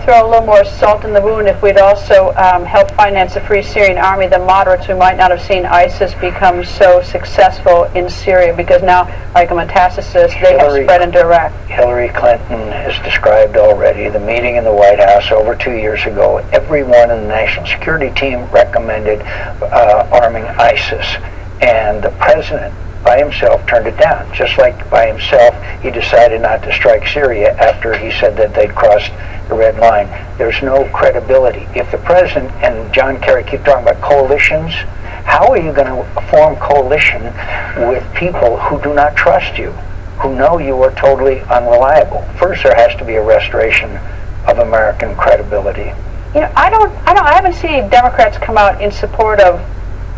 throw a little more salt in the wound if we'd also helped finance the Free Syrian Army, the moderates who might not have seen ISIS become so successful in Syria, because now, like a metastasis, they have spread into Iraq. Hillary Clinton has described already the meeting in the White House over 2 years ago. Everyone in the National Security Team recommended arming ISIS, and the president by himself turned it down. Just like by himself, he decided not to strike Syria after he said that they'd crossed the red line. There's no credibility. If the president and John Kerry keep talking about coalitions, how are you going to form coalition with people who do not trust you, who know you are totally unreliable? First, there has to be a restoration of American credibility. You know, I haven't seen any Democrats come out in support of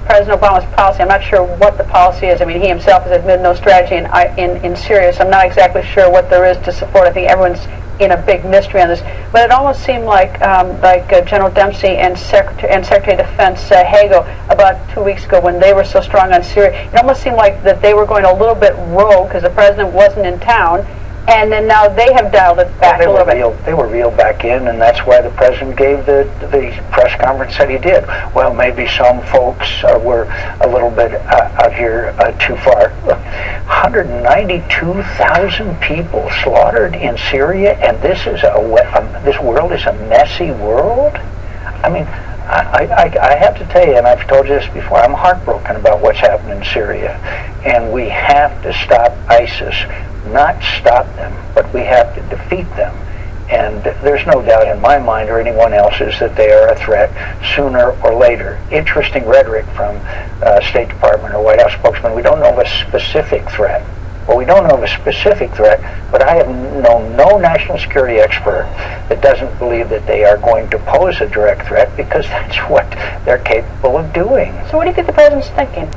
President Obama's policy. I'm not sure what the policy is. I mean, he himself has admitted no strategy in Syria, so I'm not exactly sure what there is to support. I think everyone's in a big mystery on this. But it almost seemed like General Dempsey and Secretary of Defense Hagel about 2 weeks ago, when they were so strong on Syria, it almost seemed like that they were going a little bit rogue because the president wasn't in town. And then now they have dialed it back a little bit. They were reeled back in, and that's why the president gave the press conference that he did. Well, maybe some folks were a little bit out here too far. 192,000 people slaughtered in Syria, and this world is a messy world? I mean, I have to tell you, and I've told you this before, I'm heartbroken about what's happening in Syria. And we have to stop ISIS. Not stop them, but we have to defeat them. And there's no doubt in my mind or anyone else's that they are a threat sooner or later. Interesting rhetoric from State Department or White House spokesman. We don't know of a specific threat. Well, we don't know of a specific threat, but I have known no national security expert that doesn't believe that they are going to pose a direct threat, because that's what they're capable of doing. So what do you think the president's thinking?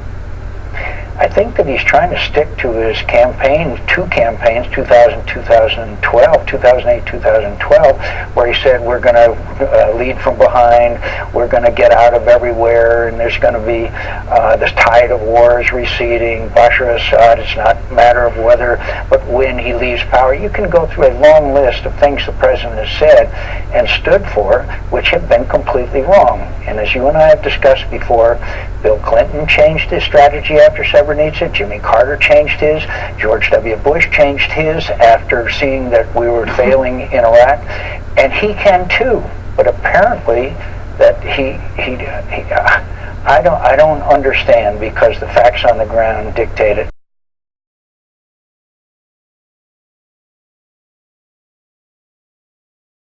I think that he's trying to stick to his campaign, two campaigns, 2008, 2012, where he said we're going to lead from behind, we're going to get out of everywhere, and there's going to be this tide of war is receding, Bashar Assad, it's not a matter of whether, but when he leaves power. You can go through a long list of things the president has said and stood for, which have been completely wrong. And as you and I have discussed before, Bill Clinton changed his strategy after Srebrenica, Jimmy Carter changed his, George W. Bush changed his after seeing that we were failing in Iraq, and he can too. But apparently that I don't understand, because the facts on the ground dictate it.